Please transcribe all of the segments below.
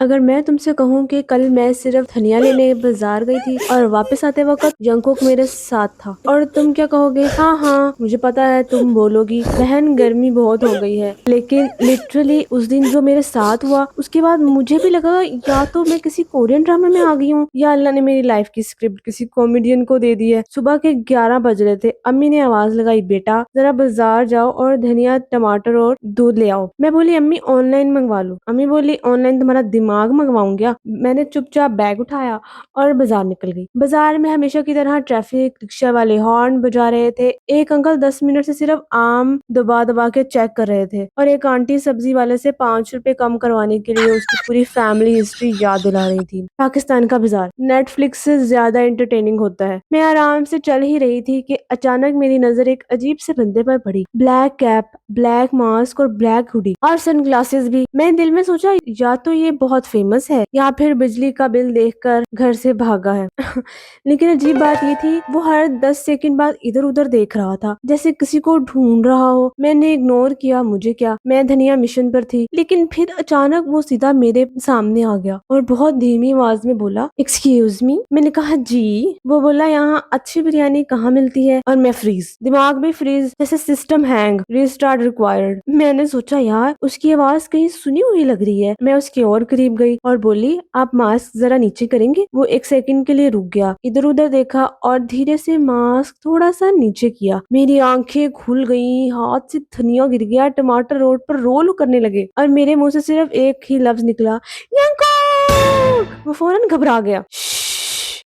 اگر میں تم سے کہوں کہ کل میں صرف دھنیا لینے بازار گئی تھی اور واپس آتے وقت جنگکوک میرے ساتھ تھا، اور تم کیا کہو گے؟ ہاں ہاں مجھے پتا ہے تم بولو گی بہن گرمی بہت ہو گئی ہے، لیکن لٹرلی اس دن جو میرے ساتھ ہوا اس کے بعد مجھے بھی لگا یا تو میں کسی کورین ڈرامے میں آ گئی ہوں یا اللہ نے میری لائف کی اسکرپٹ کسی کامیڈین کو دے دی ہے۔ صبح کے 11 بج رہے تھے، امی نے آواز لگائی، بیٹا ذرا بازار جاؤ اور دھنیا ٹماٹر اور دودھ لے آؤ۔ میں بولی امی آن لائن منگوا لو۔ امی بولی آن لائن تمہارا دماغ منگواؤں گیا؟ میں نے چپ چاپ بیگ اٹھایا اور بازار نکل گئی۔ بازار میں ہمیشہ کی طرح ٹریفک، رکشہ والے ہارن بجا رہے تھے، ایک انکل 10 منٹ سے صرف آم دبا دبا کے چیک کر رہے تھے، اور ایک آنٹی سبزی والے سے 5 روپے کم کروانے کے لیے اس کی پوری فیملی ہسٹری یاد دلا رہی تھی۔ پاکستان کا بازار نیٹ فلکس سے زیادہ انٹرٹیننگ ہوتا ہے۔ میں آرام سے چل ہی رہی تھی کہ اچانک میری نظر ایک عجیب سے بندے پر پڑی، بلیک کیپ، بلیک ماسک اور بلیک ہوڈی اور سن گلاسز بھی۔ میں دل میں سوچا یا تو یہ بہت فیمس ہے یا پھر بجلی کا بل دیکھ کر گھر سے بھاگا ہے۔ لیکن عجیب بات یہ تھی وہ ہر 10 سیکنڈ بعد ادھر ادھر دیکھ رہا تھا جیسے کسی کو ڈھونڈ رہا ہو۔ میں نے اگنور کیا، مجھے کیا، میں دھنیا مشن پر تھی۔ لیکن پھر اچانک وہ سیدھا میرے سامنے آ گیا اور بہت دھیمی آواز میں بولا، ایکسکیوز می۔ میں نے کہا جی۔ وہ بولا یہاں اچھی بریانی کہاں ملتی ہے؟ اور میں فریز، دماغ بھی فریز، جیسے سسٹم ہینگ، ریسٹارٹ ریکوائرڈ۔ میں نے سوچا یار اس کی آواز کہیں سنی ہوئی لگ رہی ہے۔ میں اس کے اور قریب گئی اور بولی آپ ماسک ذرا نیچے کریں گے؟ وہ ایک سیکنڈ کے لیے رک گیا، ادھر ادھر دیکھا اور دھیرے سے ماسک تھوڑا سا نیچے کیا۔ میری آنکھیں کھل گئیں، ہاتھ سے دھنیا گر گیا، ٹماٹر روڈ پر رول کرنے لگے اور میرے منہ سے صرف ایک ہی لفظ نکلا، ینکوک۔ وہ فوراً گھبرا گیا۔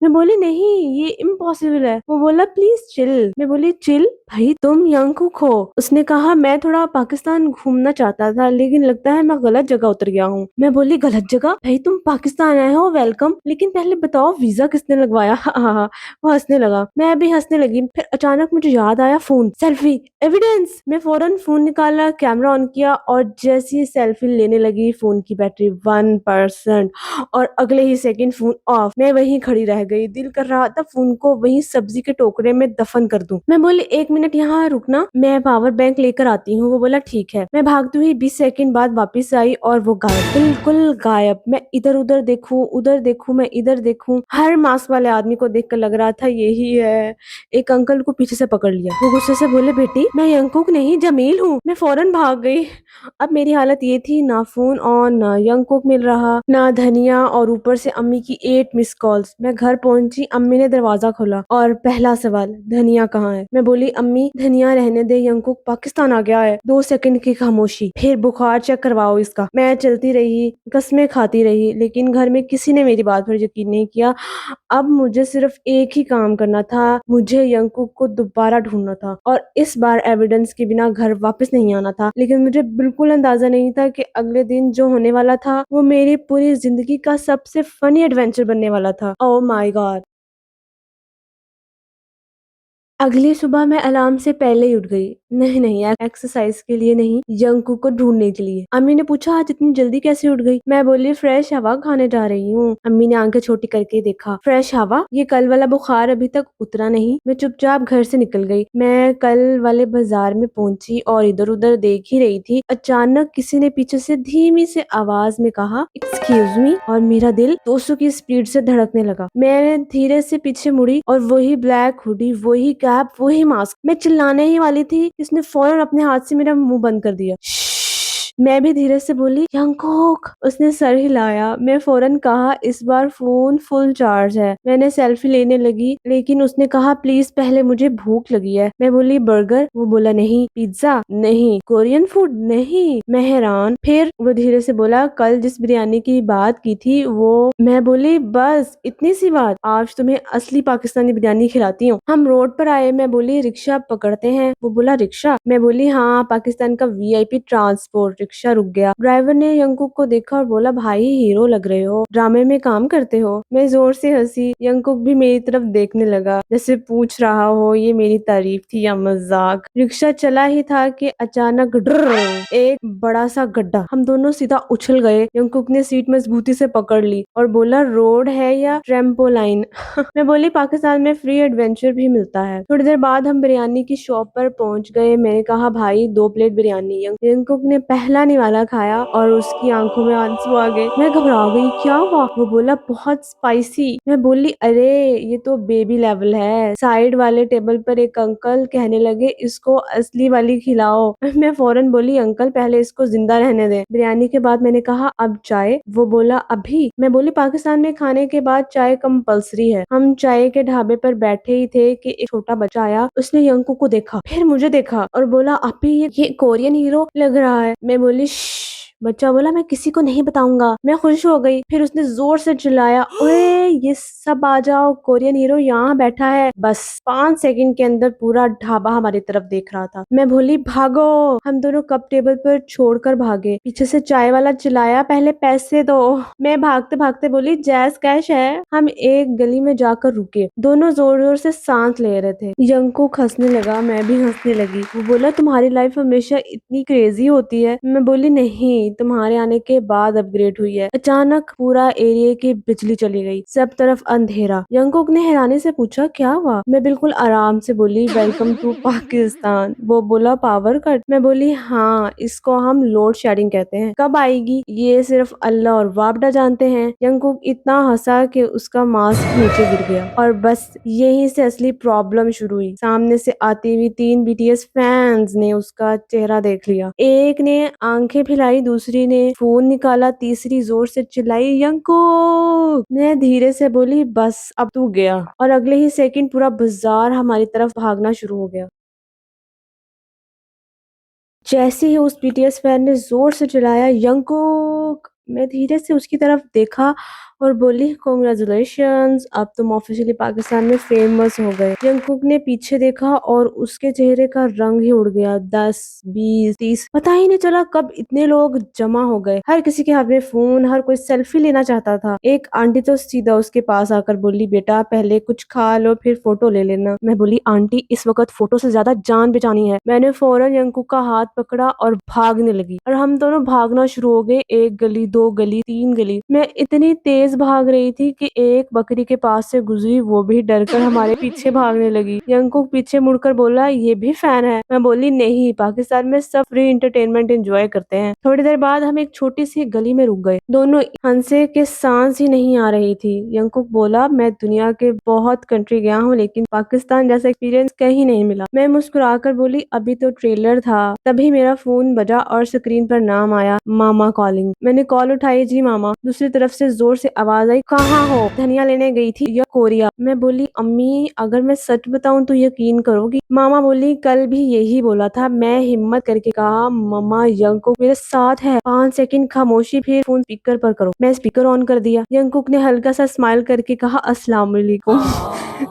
میں بولی نہیں یہ امپاسبل ہے۔ وہ بولا پلیز چل۔ میں بولی چل؟ بھائی تم ینکوک ہو۔ اس نے کہا میں تھوڑا پاکستان گھومنا چاہتا تھا لیکن لگتا ہے میں غلط جگہ اتر گیا ہوں۔ میں بولی غلط جگہ؟ بھائی تم پاکستان آئے ہو، ویلکم، لیکن پہلے بتاؤ ویزا کس نے لگوایا؟ ہاں وہ ہنسنے لگا، میں بھی ہنسنے لگی۔ پھر اچانک مجھے یاد آیا فون، سیلفی، ایویڈینس۔ میں فوراً فون نکالا، کیمرہ آن کیا اور جیسی سیلفی لینے لگی فون کی بیٹری 1% اور اگلے ہی سیکنڈ فون آف۔ میں وہیں کھڑی رہ گئی، دل کر رہا تھا فون کو وہیں سبزی کے ٹوکرے میں دفن کر دوں۔ میں بولی 1 منٹ یہاں رکنا، میں پاور بینک لے کر آتی ہوں۔ وہ بولا ٹھیک ہے۔ میں بھاگتی ہوئی 20 سیکنڈ بعد واپس آئی اور وہ غائب، بالکل غائب۔ میں ادھر ادھر دیکھوں، ادھر دیکھوں، میں ادھر دیکھوں، ہر ماسک والے آدمی کو دیکھ کر لگ رہا تھا یہی ہے۔ ایک انکل کو پیچھے سے پکڑ لیا، وہ غصے سے بولے بیٹی میں ینکوک نہیں جمیل ہوں۔ میں فوراً بھاگ گئی۔ اب میری حالت یہ تھی، نہ فون آن، نہ ینکوک مل رہا، نہ دھنیا، اور اوپر سے امی کی 8 مس کالز۔ میں گھر پہنچی، امی نے دروازہ کھولا اور پہلا سوال، دھنیا کہاں ہے؟ میں بولی امی دھنیا رہنے دے، ینکوک پاکستان آ گیا ہے۔ 2 سیکنڈ کی خاموشی، پھر بخار چیک کرواؤ اس کا۔ میں چلتی رہی، قسمیں کھاتی رہی، لیکن گھر میں کسی نے میری بات پر یقین نہیں کیا۔ اب مجھے صرف ایک ہی کام کرنا تھا، مجھے ینکوک کو دوبارہ ڈھونڈنا تھا اور اس بار ایویڈنس کے بنا گھر واپس نہیں آنا تھا۔ لیکن مجھے بالکل اندازہ نہیں تھا کہ اگلے دن جو ہونے والا تھا وہ میری پوری زندگی کا سب سے فنی ایڈونچر بننے والا تھا۔ اوہ مائی گاڈ۔ اگلی صبح میں الارم سے پہلے ہی اٹھ گئی، نہیں ایکسرسائز کے لیے نہیں، ینکوک کو ڈھونڈنے کے لیے۔ امی نے پوچھا آج اتنی جلدی کیسے اٹھ گئی؟ میں بولی فریش ہوا کھانے جا رہی ہوں۔ امی نے آنکھیں چھوٹی کر کے دیکھا، فریش ہوا؟ یہ کل والا بخار ابھی تک اترا نہیں؟ میں چپ چاپ گھر سے نکل گئی۔ میں کل والے بازار میں پہنچی اور ادھر ادھر دیکھ ہی رہی تھی، اچانک کسی نے پیچھے سے دھیمی سے آواز میں کہا ایکسکیوز می، اور میرا دل 200 کی سپیڈ سے دھڑکنے لگا۔ میں دھیرے سے پیچھے مڑی اور وہی بلیک ہوڈی، وہی کیپ، وہی ماسک۔ میں چلانے ہی والی تھی، اس نے فوراً اپنے ہاتھ سے میرا منہ بند کر دیا۔ میں بھی دھیرے سے بولی ینکوک۔ اس نے سر ہلایا۔ میں فوراً کہا اس بار فون فل چارج ہے۔ میں نے سیلفی لینے لگی لیکن اس نے کہا پلیز پہلے مجھے بھوک لگی ہے۔ میں بولی برگر؟ وہ بولا نہیں۔ پیزا؟ نہیں۔ Korean food? نہیں۔ میں حیران۔ پھر وہ دھیرے سے بولا کل جس بریانی کی بات کی تھی وہ۔ میں بولی بس اتنی سی بات، آج تمہیں اصلی پاکستانی بریانی کھلاتی ہوں۔ ہم روڈ پر آئے، میں بولی رکشہ پکڑتے ہیں؟ وہ بولا رکشہ؟ میں بولی ہاں پاکستان کا VIP ٹرانسپورٹ۔ رکشہ رک گیا۔ ڈرائیور نے ینکوک کو دیکھا اور بولا بھائی ہیرو لگ رہے ہو، ڈرامے میں کام کرتے ہو؟ میں زور سے ہنسی۔ ینکوک بھی میری طرف دیکھنے لگا جیسے پوچھ رہا ہو یہ میری تعریف تھی یا مذاق۔ رکشہ چلا ہی تھا کہ اچانک ڈر، ایک بڑا سا گڈھا، ہم دونوں سیدھا اچھل گئے۔ ینکوک نے سیٹ مضبوطی سے پکڑ لی اور بولا روڈ ہے یا ٹریمپولائن؟ میں بولی پاکستان میں فری ایڈونچر بھی ملتا ہے۔ تھوڑی دیر بعد ہم بریانی کی شاپ پر پہنچ گئے۔ میں نے کہا بھائی 2 پلیٹ بریانی۔ ینکوک نے پہلا کھلانے والا کھایا اور اس کی آنکھوں میں آنسو آ گئے. میں گھبرا گئی. کیا ہوا؟ وہ بولا بہت اسپائسی. میں بولی ارے یہ تو بیبی لیول ہے. سائڈ والے ٹیبل پر ایک انکل کہنے لگے اس کو اصلی والی کھلاؤ. میں فوراً بولی انکل پہلے اس کو زندہ رہنے دیں. بریانی کے بعد میں نے کہا اب چائے؟ وہ بولا ابھی. میں بولی پاکستان میں کھانے کے بعد چائے کمپلسری ہے. ہم چائے کے ڈھابے پر بیٹھے ہی تھے کہ ایک چھوٹا بچہ آیا. اس نے ینکو کو دیکھا پھر مجھے دیکھا اور بولا آپی یہ کورین ہیرو لگ رہا ہے. میں بولی شش. بچہ بولا میں کسی کو نہیں بتاؤں گا. میں خوش ہو گئی. پھر اس نے زور سے چلایا اوے یہ سب آ جاؤ کورین ہیرو یہاں بیٹھا ہے. بس 5 سیکنڈ کے اندر پورا ڈھابا ہماری طرف دیکھ رہا تھا. میں بولی بھاگو. ہم دونوں کپ ٹیبل پر چھوڑ کر بھاگے. پیچھے سے چائے والا چلایا پہلے پیسے دو. میں بھاگتے بھاگتے بولی جیز کیش ہے. ہم ایک گلی میں جا کر رکے. دونوں زور زور سے سانس لے رہے تھے. ینکو ہنسنے لگا میں بھی ہنسنے لگی. وہ بولا تمہاری لائف ہمیشہ اتنی کریزی ہوتی ہے. میں بولی نہیں تمہارے آنے کے بعد اپ گریڈ ہوئی ہے. اچانک پورا ایریا کی بجلی چلی گئی. سب طرف اندھیرا. ینکوک نے حیرانی سے پوچھا کیا ہوا؟ میں بالکل آرام سے بولی ویلکم ٹو پاکستان. وہ بولا پاور کٹ؟ میں بولی ہاں اس کو ہم لوڈ شیڈنگ کہتے ہیں. کب آئے گی یہ صرف اللہ اور واپڈا جانتے ہیں. ینکوک اتنا ہنسا کہ اس کا ماسک نیچے گر گیا. اور بس یہیں سے اصلی پرابلم شروع ہوئی. سامنے سے آتی ہوئی 3 BTS فینز نے اس کا چہرہ دیکھ لیا. ایک نے آنکھیں پھیلائی, دوسری نے فون نکالا, تیسری زور سے چلائی ینکوک. میں دھیرے سے بولی بس اب تو گیا. اور اگلے ہی سیکنڈ پورا بازار ہماری طرف بھاگنا شروع ہو گیا. جیسے ہی اس BTS فین نے زور سے چلایا ینکوک, میں دھیرے سے اس کی طرف دیکھا اور بولی کنگریچولیشنز اب تم آفیشلی پاکستان میں فیمس ہو گئے. ینکوک نے پیچھے دیکھا اور اس کے چہرے کا رنگ ہی اڑ گیا. 10 20 30 پتا ہی نہیں چلا کب اتنے لوگ جمع ہو گئے. ہر کسی کے ہاتھ میں فون, ہر کوئی سیلفی لینا چاہتا تھا. ایک آنٹی تو سیدھا اس کے پاس آ کر بولی بیٹا پہلے کچھ کھا لو پھر فوٹو لے لینا. میں بولی آنٹی اس وقت فوٹو سے زیادہ جان بچانی ہے. میں نے فوراً ینکوک کا ہاتھ پکڑا اور بھاگنے لگی. اور ہم دونوں بھاگنا شروع ہو گئے. 1 گلی 2 گلی 3 گلی. میں اتنی تیز بھاگ رہی تھی کہ ایک بکری کے پاس سے گزری, وہ بھی ڈر کر ہمارے پیچھے بھاگنے لگی. ینکوک پیچھے مڑ کر بولا یہ بھی فین ہے. میں بولی نہیں پاکستان میں سب فری انٹرٹینمنٹ انجوائے کرتے ہیں. تھوڑی دیر بعد ہم ایک چھوٹی سی گلی میں رک گئے. دونوں ہنسے کہ سانس ہی نہیں آ رہی تھی. ینکوک بولا میں دنیا کے بہت کنٹری گیا ہوں لیکن پاکستان جیسا ایکسپیرینس کہیں نہیں ملا. میں مسکرا کر بولی ابھی تو ٹریلر تھا. تبھی میرا فون بجا اور اسکرین پر نام آیا ماما کالنگ. میں نے کال اٹھائی. جی ماما. دوسری طرف سے زور سے آواز آئی کہاں ہو؟ دھنیا لینے گئی تھی یا کوریا؟ میں بولی امی اگر میں سچ بتاؤں تو یقین کرو گی. ماما بولی کل بھی یہی بولا تھا. میں ہمت کر کے کہا ماما ینکوک میرے ساتھ ہے. 5 سیکنڈ خاموشی, پھر فون اسپیکر پر کرو. میں اسپیکر آن کر دیا. ینکوک نے ہلکا سا اسمائل کر کے کہا السلام علیکم.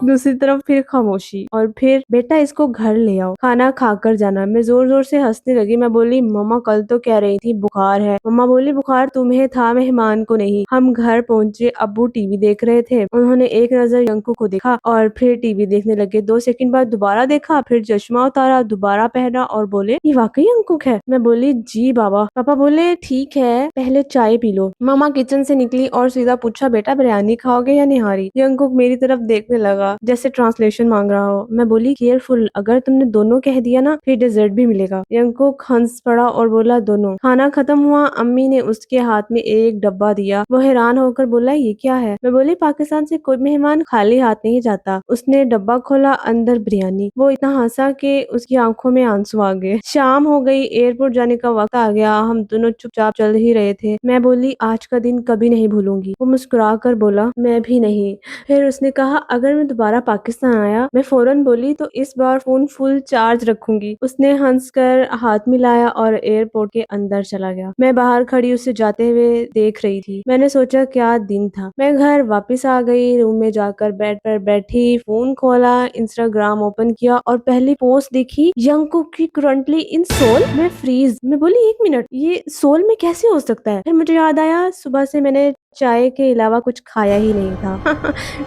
دوسری طرف پھر خاموشی اور پھر بیٹا اس کو گھر لے آؤ کھانا کھا کر جانا. میں زور زور سے ہنسنے لگی. میں بولی ماما کل تو کہہ رہی تھی بخار ہے. ماما بولی بخار تمہیں تھا مہمان کو نہیں. ہم گھر پہنچے. ابو ٹی وی دیکھ رہے تھے. انہوں نے ایک نظر ینکو کو دیکھا اور پھر ٹی وی دیکھنے لگے. 2 سیکنڈ بعد دوبارہ دیکھا, پھر چشمہ اتارا, دوبارہ پہنا اور بولے یہ واقعی ینکوک ہے. میں بولی جی بابا. پاپا بولے ٹھیک ہے پہلے چائے پی لو. ماما کچن سے نکلی اور سیدھا پوچھا بیٹا بریانی کھاؤ گے یا نہاری؟ ینکوک میری طرف دیکھنے لگا جیسے ٹرانسلیشن مانگ رہا ہو. میں بولی کیئرفل اگر تم نے دونوں کہہ دیا نا پھر ڈیزرٹ بھی ملے گا. ینکوک ہنس پڑا اور بولا دونوں. کھانا ختم ہوا. امی نے اس کے ہاتھ میں ایک ڈبہ دیا. وہ حیران ہو کر بولا یہ کیا ہے؟ میں بولی پاکستان سے کوئی مہمان خالی ہاتھ نہیں جاتا. اس نے ڈبہ کھولا, اندر بریانی. وہ اتنا ہنسا کہ اس کی آنکھوں میں آنسو آ گئے. شام ہو گئی. ایئرپورٹ جانے کا وقت آ گیا. ہم دونوں چپ چاپ چل ہی رہے تھے. میں بولی آج کا دن کبھی نہیں بھولوں گی. وہ مسکرا کر بولا میں بھی نہیں. پھر اس نے کہا اگر میں دوبارہ پاکستان آیا. میں فوراً بولی تو اس بار فون فل چارج رکھوں گی. اس نے ہنس کر ہاتھ ملایا اور ایئرپورٹ کے اندر چلا گیا. میں باہر کھڑی اسے جاتے ہوئے دیکھ رہی تھی. میں نے سوچا کیا دن تھا. میں گھر واپس آ گئی. روم میں جا کر بیڈ پر بیٹھی, فون کھولا, انسٹاگرام اوپن کیا اور پہلی پوسٹ دیکھی ینکوک کی کرنٹلی ان سول. میں فریز. میں بولی 1 منٹ یہ سول میں کیسے ہو سکتا ہے؟ پھر مجھے یاد آیا صبح سے میں نے چائے کے علاوہ کچھ کھایا ہی نہیں تھا۔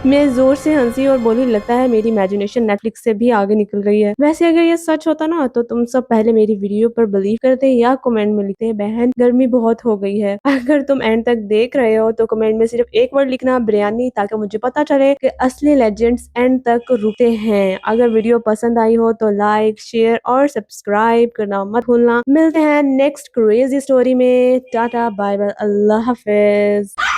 میں زور سے ہنسی اور بولی لگتا ہے میری امیجنیشن نیٹ فلکس سے بھی آگے نکل گئی ہے۔ ویسے اگر یہ سچ ہوتا نا تو تم سب پہلے میری ویڈیو پر بلیو کرتے یا کمنٹ میں لکھتے بہن گرمی بہت ہو گئی ہے۔ اگر تم اینڈ تک دیکھ رہے ہو تو کمنٹ میں صرف ایک ورڈ لکھنا بریانی، تاکہ مجھے پتا چلے کہ اصلی لیجنڈز اینڈ تک رکتے ہیں۔ اگر ویڈیو پسند آئی ہو تو لائک، شیئر اور سبسکرائب کرنا مت بھولنا۔ ملتے ہیں نیکسٹ کریزی اسٹوری میں۔ ٹاٹا، بائے بائے، اللہ حافظ۔